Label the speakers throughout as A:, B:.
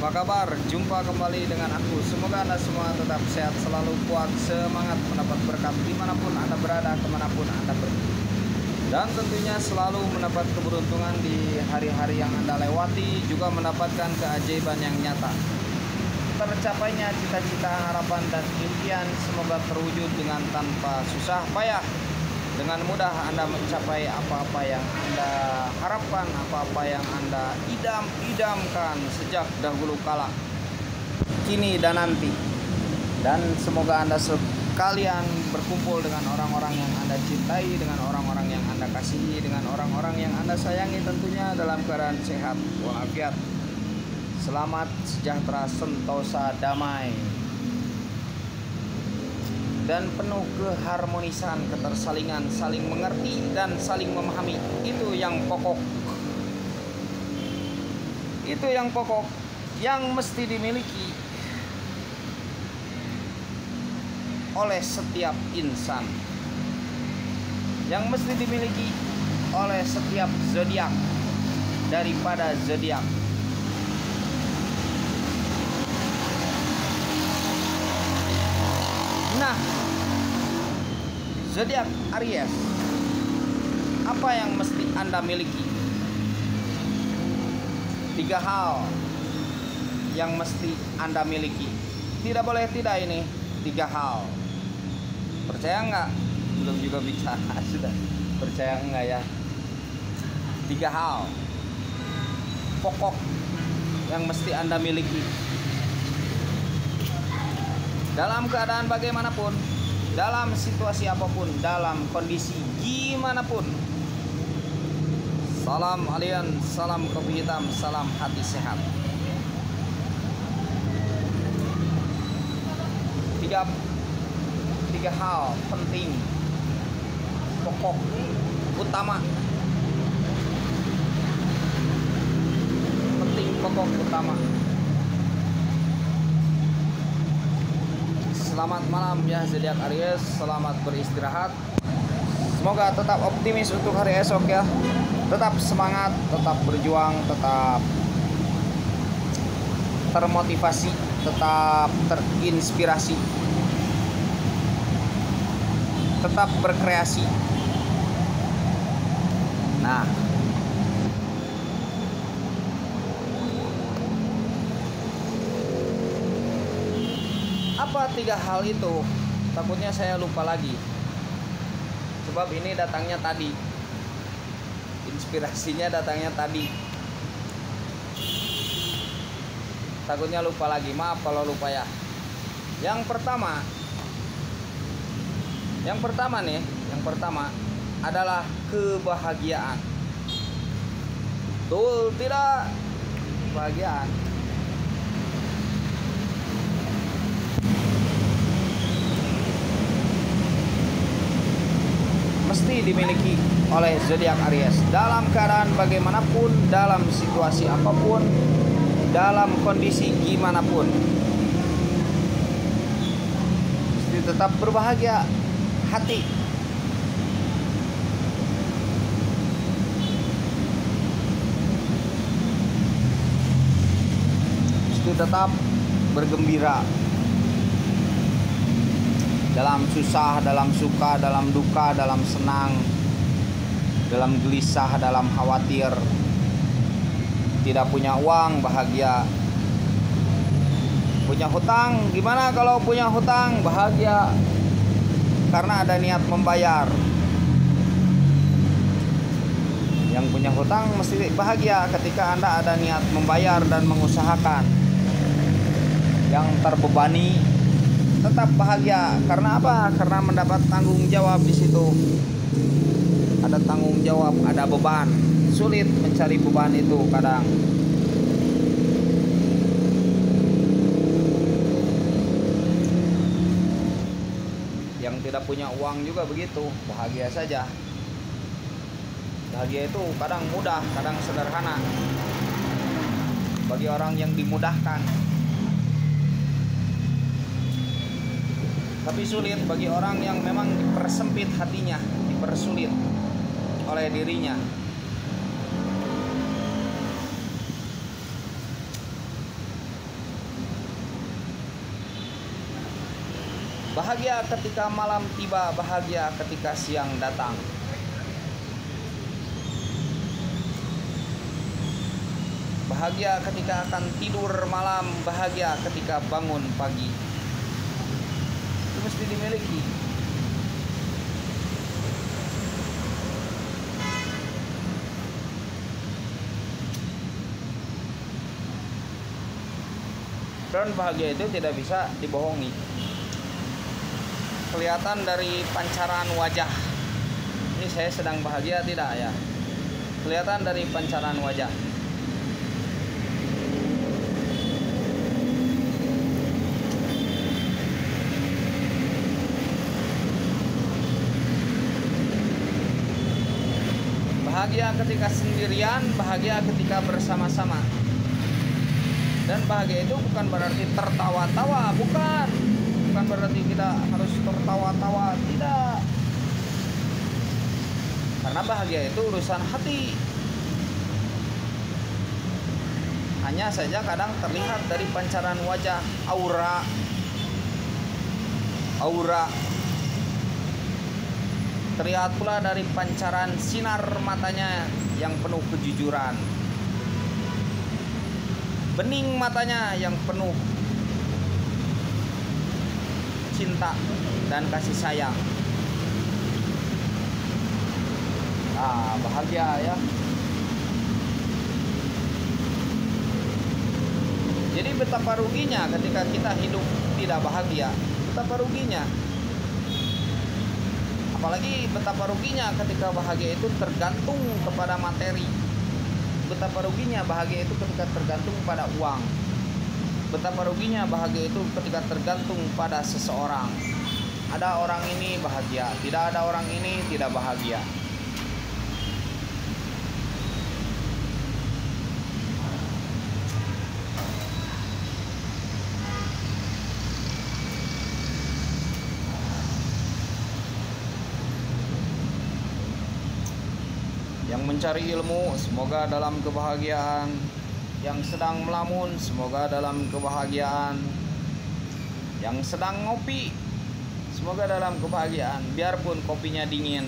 A: Apa kabar? Jumpa kembali dengan aku. Semoga Anda semua tetap sehat, selalu kuat, semangat, mendapat berkat dimanapun Anda berada, kemanapun Anda pergi. Dan tentunya selalu mendapat keberuntungan di hari-hari yang Anda lewati, juga mendapatkan keajaiban yang nyata. Tercapainya cita-cita, harapan, dan impian semoga terwujud dengan tanpa susah payah. Dengan mudah Anda mencapai apa-apa yang Anda harapkan, apa-apa yang Anda idam-idamkan sejak dahulu kala, kini dan nanti. Dan semoga Anda sekalian berkumpul dengan orang-orang yang Anda cintai, dengan orang-orang yang Anda kasihi, dengan orang-orang yang Anda sayangi, tentunya dalam keadaan sehat walafiat, selamat, sejahtera, sentosa, damai, dan penuh keharmonisan, ketersalingan, saling mengerti dan saling memahami. Itu yang pokok. Itu yang pokok yang mesti dimiliki oleh setiap insan, yang mesti dimiliki oleh setiap zodiak daripada zodiak. Nah, zodiak Aries, apa yang mesti Anda miliki? 3 hal yang mesti Anda miliki. Tidak boleh tidak ini 3 hal. Percaya nggak? Belum juga bicara sudah. Percaya nggak ya? 3 hal pokok yang mesti Anda miliki dalam keadaan bagaimanapun, dalam situasi apapun, dalam kondisi gimana pun. Salam alien, salam kopi hitam, salam hati sehat. Tiga hal penting, pokok, utama. Penting, pokok, utama. Selamat malam ya zodiak Aries, selamat beristirahat. Semoga tetap optimis untuk hari esok ya. Tetap semangat, tetap berjuang, tetap termotivasi, tetap terinspirasi, tetap berkreasi. Nah, apa 3 hal itu? Takutnya saya lupa lagi, sebab ini datangnya tadi, inspirasinya datangnya tadi. Takutnya lupa lagi, maaf kalau lupa ya. Yang pertama adalah kebahagiaan. Betul tidak? Kebahagiaan mesti dimiliki oleh zodiak Aries dalam keadaan bagaimanapun, dalam situasi apapun, dalam kondisi gimana pun. Mesti tetap berbahagia hati. Mesti tetap bergembira. Dalam susah, dalam suka, dalam duka, dalam senang, dalam gelisah, dalam khawatir. Tidak punya uang, bahagia. Punya hutang, gimana kalau punya hutang? Bahagia, karena ada niat membayar. Yang punya hutang mesti bahagia ketika Anda ada niat membayar dan mengusahakan. Yang terbebani tetap bahagia, karena apa? Karena mendapat tanggung jawab di situ. Ada tanggung jawab, ada beban. Sulit mencari beban itu kadang. Yang tidak punya uang juga begitu, bahagia saja. Bahagia itu kadang mudah, kadang sederhana bagi orang yang dimudahkan. Tapi sulit bagi orang yang memang dipersempit hatinya, dipersulit oleh dirinya. Bahagia ketika malam tiba, bahagia ketika siang datang. Bahagia ketika akan tidur malam, bahagia ketika bangun pagi. Itu mesti dimiliki. Dan bahagia itu tidak bisa dibohongi. Kelihatan dari pancaran wajah. Ini saya sedang bahagia tidak ya? Kelihatan dari pancaran wajah. Bahagia ketika sendirian, bahagia ketika bersama-sama. Dan bahagia itu bukan berarti tertawa-tawa, bukan berarti kita harus tertawa-tawa, tidak. Karena bahagia itu urusan hati. Hanya saja kadang terlihat dari pancaran wajah, aura. Terlihat pula dari pancaran sinar matanya yang penuh kejujuran. Bening matanya yang penuh cinta dan kasih sayang. Bahagia ya. Jadi betapa ruginya ketika kita hidup tidak bahagia. Betapa ruginya. Apalagi betapa ruginya ketika bahagia itu tergantung kepada materi. Betapa ruginya bahagia itu ketika tergantung pada uang. Betapa ruginya bahagia itu ketika tergantung pada seseorang. Ada orang ini bahagia, tidak ada orang ini tidak bahagia. Yang mencari ilmu semoga dalam kebahagiaan. Yang sedang melamun semoga dalam kebahagiaan. Yang sedang ngopi semoga dalam kebahagiaan, biarpun kopinya dingin.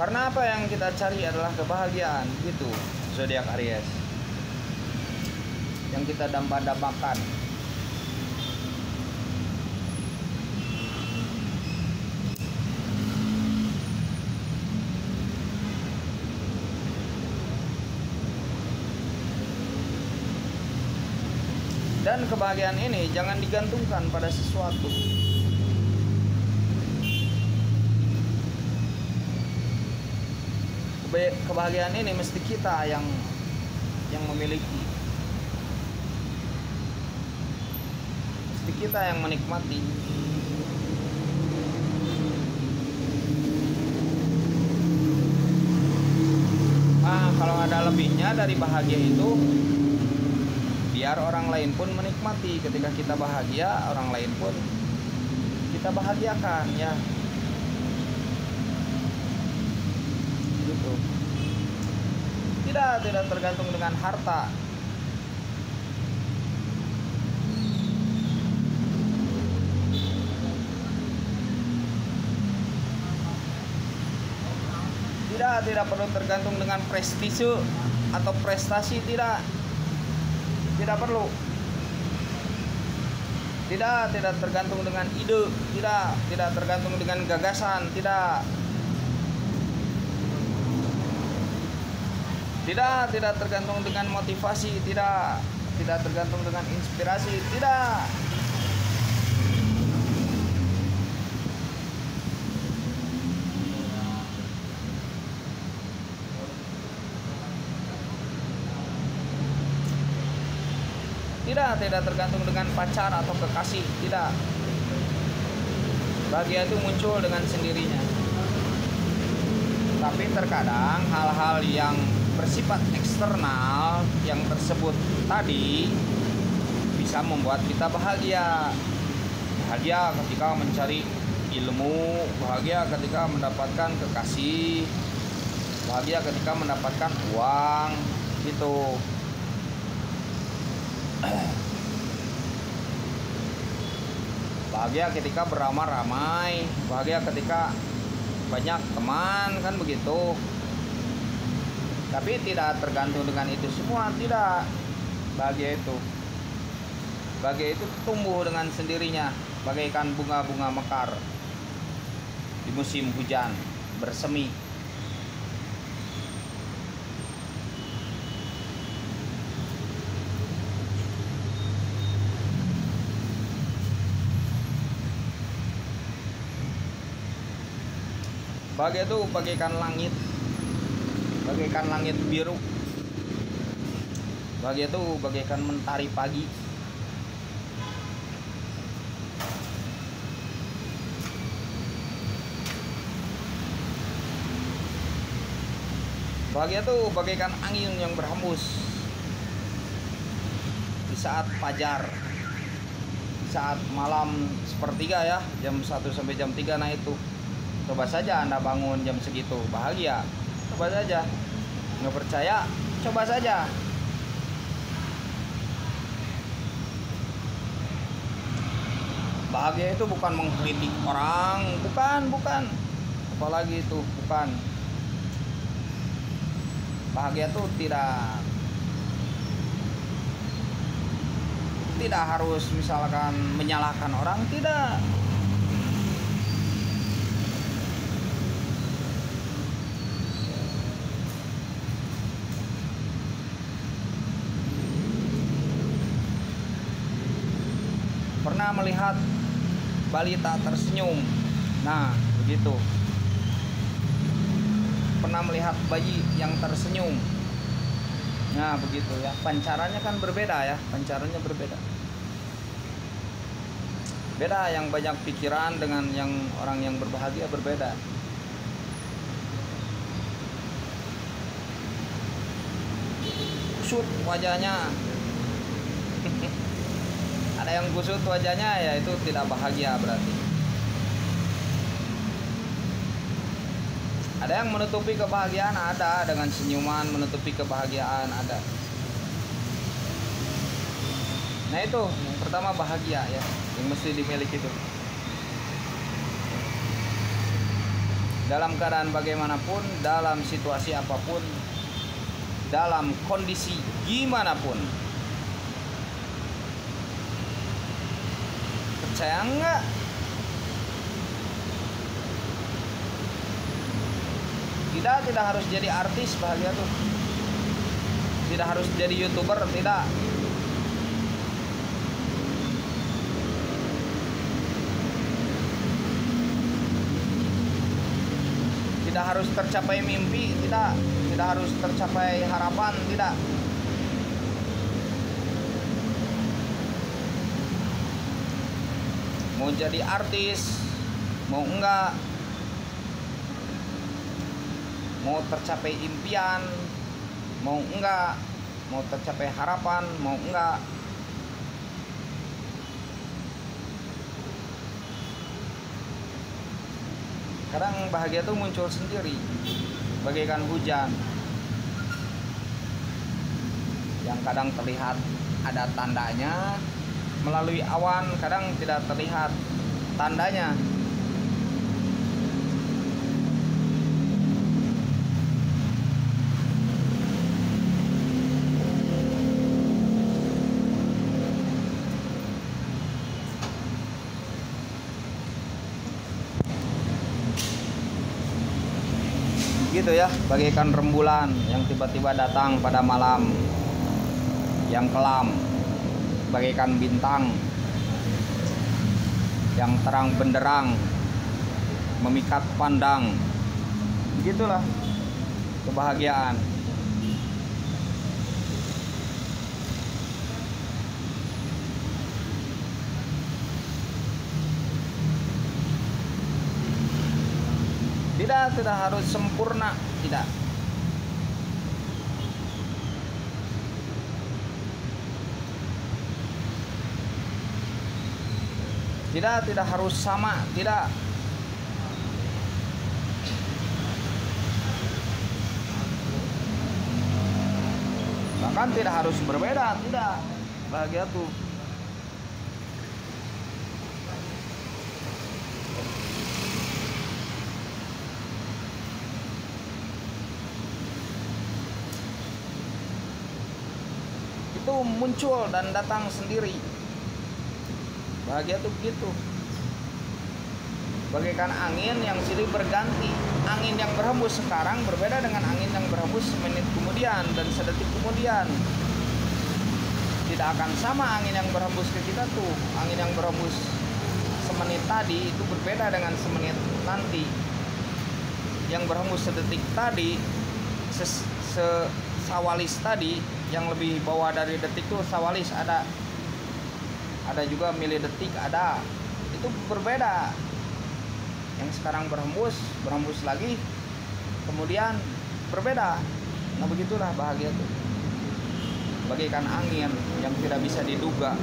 A: Karena apa yang kita cari adalah kebahagiaan, gitu zodiak Aries. Yang kita dambakan. Dan kebahagiaan ini jangan digantungkan pada sesuatu. Kebahagiaan ini mesti kita yang memiliki. Mesti kita yang menikmati. Kalau ada lebihnya dari bahagia itu, biar orang lain pun menikmati. Ketika kita bahagia, orang lain pun kita bahagiakan ya. Gitu. Tidak tergantung dengan harta. Tidak perlu tergantung dengan prestise atau prestasi, tidak perlu. Tidak tergantung dengan ide, tidak tergantung dengan gagasan, tidak tergantung dengan motivasi, tidak tergantung dengan inspirasi, tidak. Tidak tergantung dengan pacar atau kekasih, tidak. Bahagia itu muncul dengan sendirinya. Tapi terkadang hal-hal yang bersifat eksternal yang tersebut tadi bisa membuat kita bahagia. Bahagia ketika mencari ilmu, bahagia ketika mendapatkan kekasih, bahagia ketika mendapatkan uang, gitu. Bahagia ketika beramai-ramai, bahagia ketika banyak teman, kan begitu. Tapi tidak tergantung dengan itu semua, tidak. Bahagia itu tumbuh dengan sendirinya, bagaikan bunga-bunga mekar di musim hujan, bersemi. Bahagia itu bagaikan langit biru. Bahagia itu bagaikan mentari pagi. Bahagia itu bagaikan angin yang berhembus di saat fajar, di saat malam sepertiga ya, jam 1 sampai jam 3. Nah itu, coba saja Anda bangun jam segitu, bahagia. Coba saja. Nggak percaya, coba saja. Bahagia itu bukan mengkritik orang, bukan. Apalagi itu, bukan. Bahagia itu tidak harus misalkan menyalahkan orang, tidak. Pernah melihat balita tersenyum, nah begitu. Pernah melihat bayi yang tersenyum, nah begitu ya. Pancarannya kan berbeda ya, pancarannya berbeda. Beda yang banyak pikiran dengan yang orang yang berbahagia, berbeda. Kusut wajahnya. Ada yang kusut wajahnya, ya itu tidak bahagia berarti. Ada yang menutupi kebahagiaan, ada dengan senyuman menutupi kebahagiaan, ada. Nah itu yang pertama, bahagia ya, yang mesti dimiliki itu. Dalam keadaan bagaimanapun, dalam situasi apapun, dalam kondisi gimana pun. Percaya enggak? Tidak harus jadi artis bahagia tuh. Tidak harus jadi YouTuber, tidak. Tidak harus tercapai mimpi, tidak. Tidak harus tercapai harapan, tidak. Mau jadi artis, mau enggak, mau tercapai impian, mau enggak, mau tercapai harapan, mau enggak, kadang bahagia itu muncul sendiri, bagaikan hujan yang kadang terlihat ada tandanya melalui awan, kadang tidak terlihat tandanya. Gitu ya, bagaikan rembulan yang tiba-tiba datang pada malam yang kelam, bagaikan bintang yang terang benderang memikat pandang. Begitulah kebahagiaan. Tidak harus sempurna, tidak. Tidak harus sama, tidak. Bahkan tidak harus berbeda, tidak. Bahagia tuh. Itu muncul dan datang sendiri. Bahagia tuh begitu. Bagaikan angin yang silih berganti. Angin yang berhembus sekarang berbeda dengan angin yang berhembus semenit kemudian dan sedetik kemudian. Tidak akan sama angin yang berhembus ke kita tuh. Angin yang berhembus semenit tadi itu berbeda dengan semenit nanti. Yang berhembus sedetik tadi, sawalis tadi, yang lebih bawah dari detik tuh sawalis ada juga milidetik ada. Itu berbeda. Yang sekarang berhembus lagi, kemudian berbeda. Nah begitulah bahagia itu. Bagaikan angin yang tidak bisa diduga.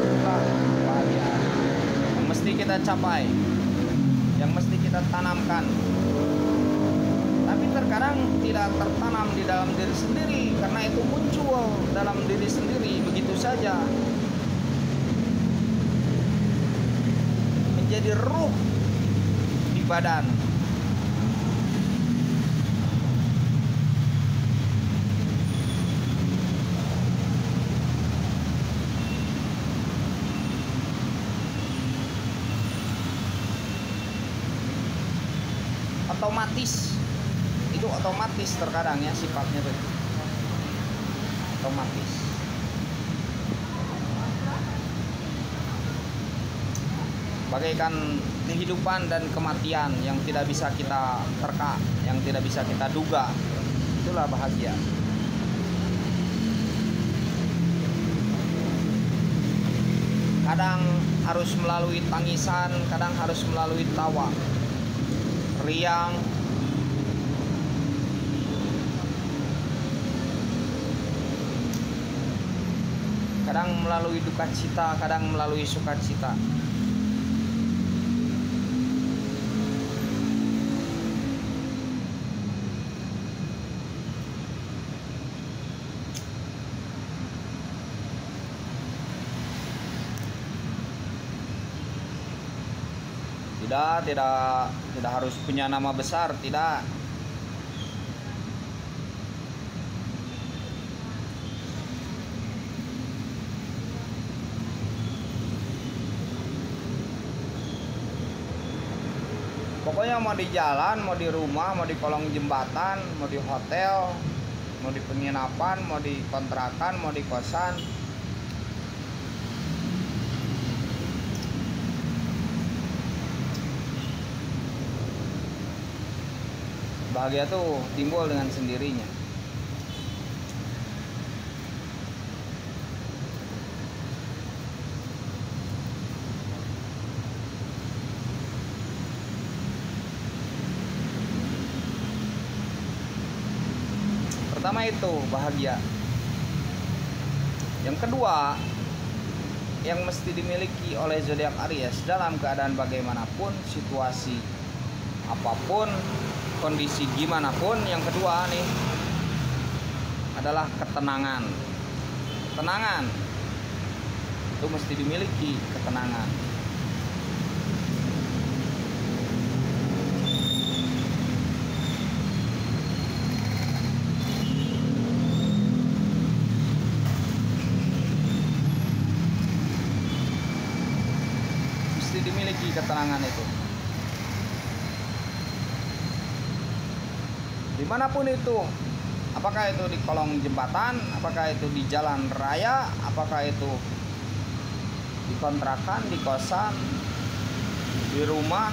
A: Itulah bahagia yang mesti kita capai, yang mesti kita tanamkan. Tapi terkadang tidak tertanam di dalam diri sendiri, karena itu muncul dalam diri sendiri begitu saja. Menjadi ruh di badan. Otomatis. Itu otomatis terkadang ya sifatnya tuh. Otomatis. Bagaikan kehidupan dan kematian yang tidak bisa kita terka, yang tidak bisa kita duga. Itulah bahagia. Kadang harus melalui tangisan, kadang harus melalui tawa, riang, kadang melalui duka cita, kadang melalui sukacita. Tidak harus punya nama besar, tidak. Pokoknya mau di jalan, mau di rumah, mau di kolong jembatan, mau di hotel, mau di penginapan, mau di kontrakan, mau di kosan. Bahagia tuh timbul dengan sendirinya. Pertama itu bahagia. Yang kedua, yang mesti dimiliki oleh zodiak Aries dalam keadaan bagaimanapun, situasi apapun, kondisi gimana pun, yang kedua nih adalah ketenangan. Ketenangan itu mesti dimiliki, ketenangan. Mesti dimiliki ketenangan itu. Dimanapun itu, apakah itu di kolong jembatan, apakah itu di jalan raya, apakah itu di kontrakan, di kosan, di rumah,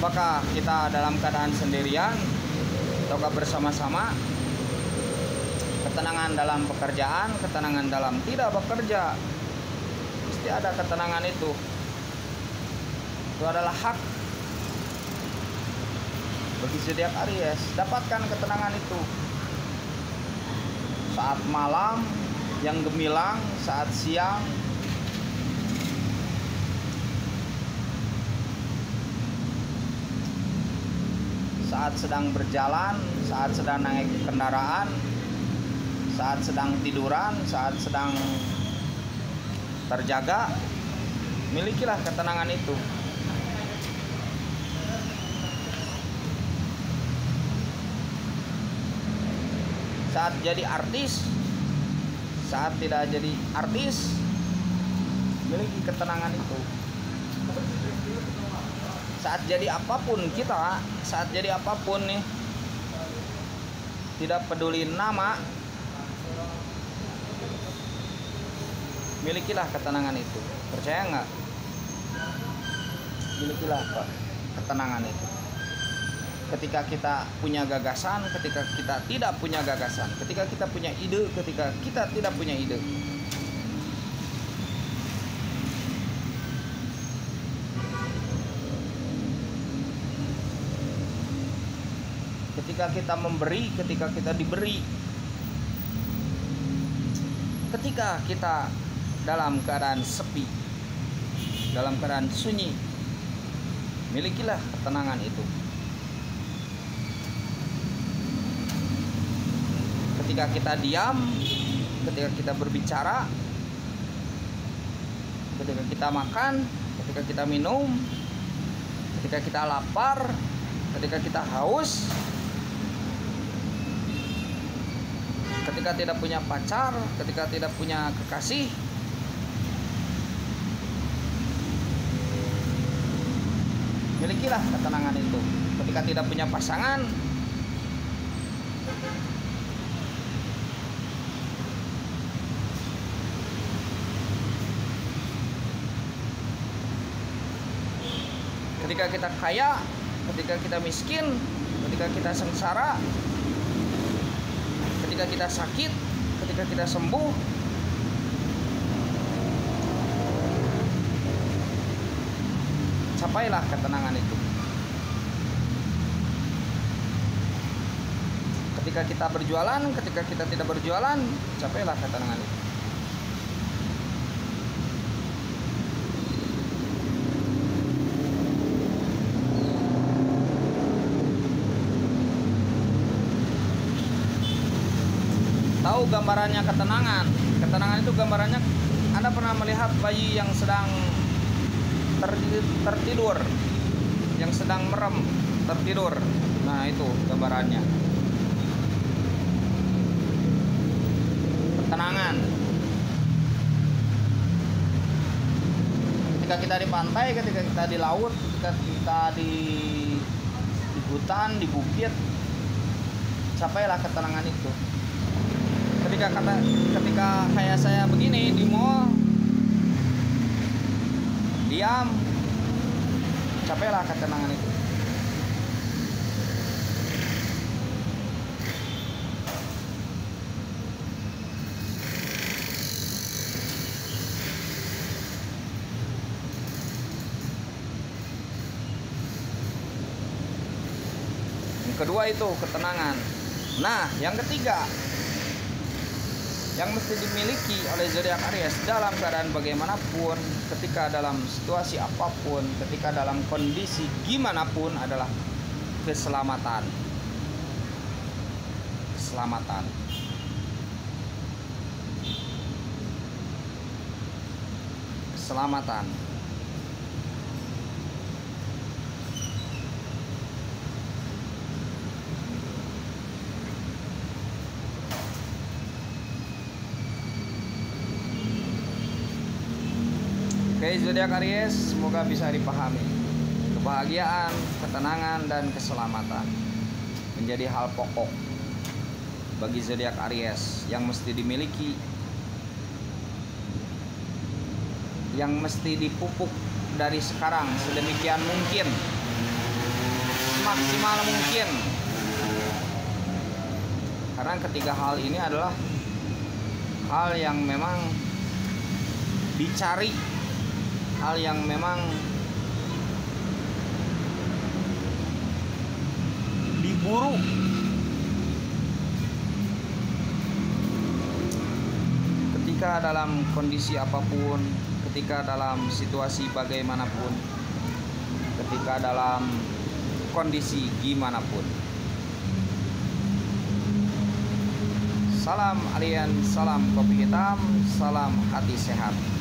A: apakah kita dalam keadaan sendirian ataukah bersama-sama. Ketenangan dalam pekerjaan, ketenangan dalam tidak bekerja, mesti ada ketenangan itu. Itu adalah hak bagi zodiak Aries. Dapatkan ketenangan itu saat malam yang gemilang, saat siang, saat sedang berjalan, saat sedang naik kendaraan, saat sedang tiduran, saat sedang terjaga. Milikilah ketenangan itu. Saat jadi artis, saat tidak jadi artis, miliki ketenangan itu. Saat jadi apapun kita, saat jadi apapun nih, tidak peduli nama, milikilah ketenangan itu. Percaya nggak? Milikilah ketenangan itu. Ketika kita punya gagasan, ketika kita tidak punya gagasan, ketika kita punya ide, ketika kita tidak punya ide. Ketika kita memberi, ketika kita diberi, ketika kita dalam keadaan sepi, dalam keadaan sunyi, milikilah ketenangan itu. Ketika kita diam, ketika kita berbicara, ketika kita makan, ketika kita minum, ketika kita lapar, ketika kita haus, ketika tidak punya pacar, ketika tidak punya kekasih, milikilah ketenangan itu. Ketika tidak punya pasangan, ketika kita kaya, ketika kita miskin, ketika kita sengsara, ketika kita sakit, ketika kita sembuh, capailah ketenangan itu. Ketika kita berjualan, ketika kita tidak berjualan, capailah ketenangan itu. Tahu gambarannya ketenangan. Ketenangan itu gambarannya, Anda pernah melihat bayi yang sedang tertidur, yang sedang merem, tertidur. Nah, itu gambarannya. Ketenangan. Ketika kita di pantai, ketika kita di laut, ketika kita di hutan, di bukit, capailah ketenangan itu. Ketika kayak saya begini di mall, diam, capailah ketenangan itu. Yang kedua itu ketenangan. Nah, yang ketiga yang mesti dimiliki oleh zodiak Aries dalam keadaan bagaimanapun, ketika dalam situasi apapun, ketika dalam kondisi gimana pun adalah keselamatan. Keselamatan. Keselamatan. Oke, zodiak Aries, semoga bisa dipahami. Kebahagiaan, ketenangan, dan keselamatan menjadi hal pokok bagi zodiak Aries yang mesti dimiliki, yang mesti dipupuk dari sekarang sedemikian mungkin, semaksimal mungkin. Karena ketiga hal ini adalah hal yang memang dicari, hal yang memang buruk. Ketika dalam kondisi apapun, ketika dalam situasi bagaimanapun, ketika dalam kondisi gimana pun. Salam alien, salam kopi hitam, salam hati sehat.